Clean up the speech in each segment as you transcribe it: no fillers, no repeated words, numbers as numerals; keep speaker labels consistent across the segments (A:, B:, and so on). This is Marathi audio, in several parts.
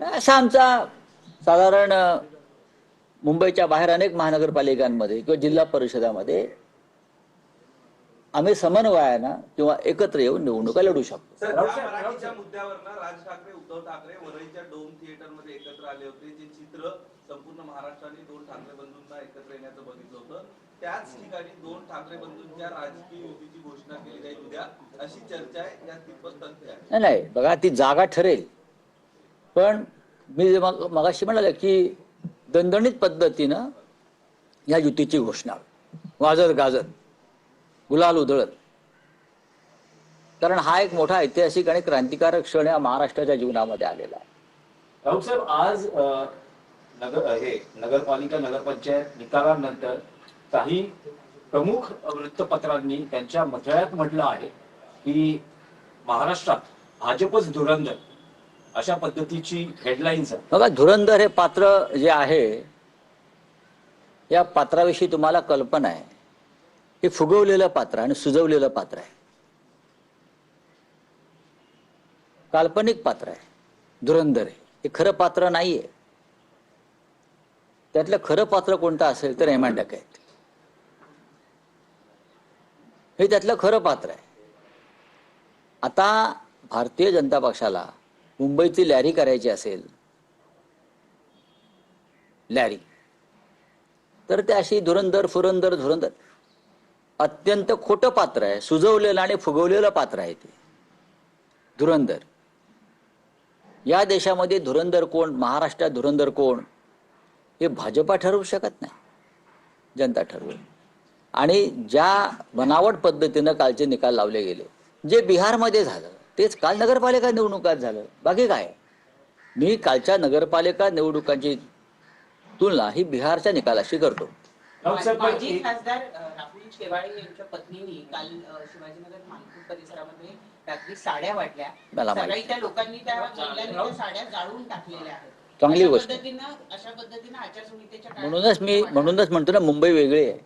A: असा आमचा साधारण मुंबईच्या बाहेर अनेक महानगरपालिकांमध्ये किंवा जिल्हा परिषदामध्ये आम्ही समन्वयानं किंवा एकत्र येऊन निवडणुका लढू शकतो.
B: सर, मराठीच्या मुद्द्यावर राज ठाकरे उद्धव ठाकरे वरळीच्या डोम थिएटरमध्ये एकत्र आले होते. जे चित्र संपूर्ण महाराष्ट्राने दोन ठाकरे बंधूंना एकत्र येण्याचं बघितलं होतं. त्याच ठिकाणी दोन ठाकरे बंधूंच्या राजकीय युतीची घोषणा केली जाईल उद्या, अशी चर्चा आहे. या कितपत तथ्य आहे?
A: नाही बघा, ती जागा ठरेल, पण मी मगाशी म्हणाले की दणदणीत पद्धतीनं या युतीची घोषणा, वाजत गाजत, गुलाल उधळत, कारण हा एक मोठा ऐतिहासिक आणि क्रांतिकारक क्षण या महाराष्ट्राच्या जीवनामध्ये आलेला आहे.
C: राऊत साहेब, आज नगरपालिका नगरपंचायत निकालानंतर काही प्रमुख वृत्तपत्रांनी त्यांच्या मथळ्यात म्हटलं आहे की महाराष्ट्रात भाजपच धुरंधर, अशा पद्धतीची हेडलाईन्स आहे.
A: बघा, धुरंधर हे पात्र जे आहे, या पात्राविषयी तुम्हाला कल्पना आहे, हे फुगवलेलं पात्र आणि सुजवलेलं पात्र आहे, काल्पनिक पात्र आहे. धुरंधर आहे, हे खरं पात्र नाहीये. त्यातलं खरं पात्र कोणतं असेल तर हेमंत डकैत, हे त्यातलं खरं पात्र आहे. आता भारतीय जनता पक्षाला मुंबईची लॅरी करायची असेल, लॅरी, तर ते अशी धुरंधर धुरंधर अत्यंत खोटं पात्र आहे, सुजवलेलं आणि फुगवलेलं पात्र आहे ते धुरंधर. या देशामध्ये धुरंधर कोण, महाराष्ट्रात धुरंधर कोण, हे भाजपा ठरवू शकत नाही, जनता ठरवेल. आणि ज्या बनावट पद्धतीनं कालचे निकाल लावले गेले, जे बिहारमध्ये झालं तेच काल नगरपालिका निवडणुकात झालं. बाकी काय, मी कालच्या नगरपालिका निवडणुकांची तुलना ही बिहारच्या निकालाशी करतो.
D: माजी खासदार राहुल शेवाळे यांच्या पत्नींनी काल शिवाजीनगर मानपूर परिसरामध्ये रात्री साड्या वाटल्या. सकाळी त्या लोकांनी त्या महिलांनी साड्या जाळून टाकलेल्या आहेत.
A: चांगली गोष्ट.
D: अशा पद्धतीनं आचारसंहितेच्या
A: म्हणूनच म्हणतो ना, मुंबई वेगळी आहे.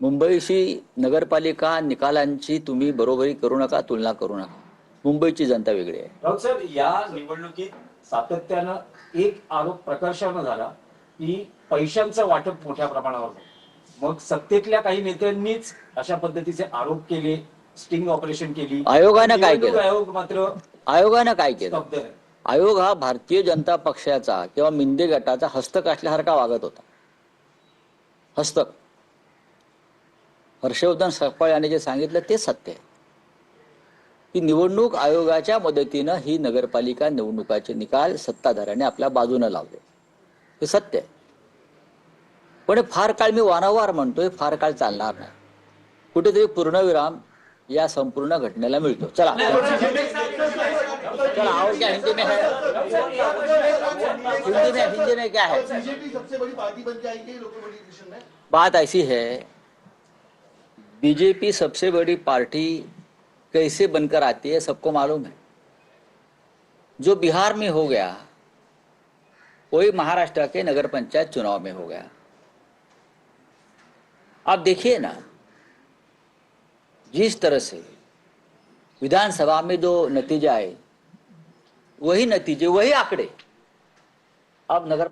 A: मुंबईशी नगरपालिका निकालांची तुम्ही बरोबरी करू नका, तुलना करू नका. मुंबईची जनता वेगळी आहे.
C: राऊत साहेब, या निवडणुकीत सातत्यानं एक आरोप प्रकर्षानं झाला की पैशांचं वाटप मोठ्या प्रमाणावर. मग सत्तेतल्या काही नेत्यांनीच अशा पद्धतीचे आरोप केले, स्टिंग ऑपरेशन केली.
A: आयोगानं काय केलं?
C: आयोगानं
A: काय केलं? आयोग हा भारतीय जनता पक्षाचा किंवा मिंदे गटाचा हस्तक असल्यासारखा वागत होता. हस्तक. हर्षवर्धन सपकाळ यांनी जे सांगितलं ते सत्य आहे की निवडणूक आयोगाच्या मदतीनं ही नगरपालिका निवडणुकाचे निकाल सत्ताधाऱ्याने आपल्या बाजूने लावले, हे सत्य आहे. पण फार काळ, मी वारंवार म्हणतोय, फार काळ चालणार नाही. कुठेतरी पूर्णविराम या संपूर्ण घटनेला मिळतो. चला आओ, क्या हिंदी में है, हिंदी में क्या है? बात ऐसी है, बीजेपी सबसे बड़ी पार्टी कैसे बनकर आती है सबको मालूम है. जो बिहार में हो गया वही महाराष्ट्र के नगर पंचायत चुनाव में हो गया. आप देखिए ना, जिस तरह से विधानसभा में जो नतीजा आए, वही नतीजे, वही आंकड़े अब नगर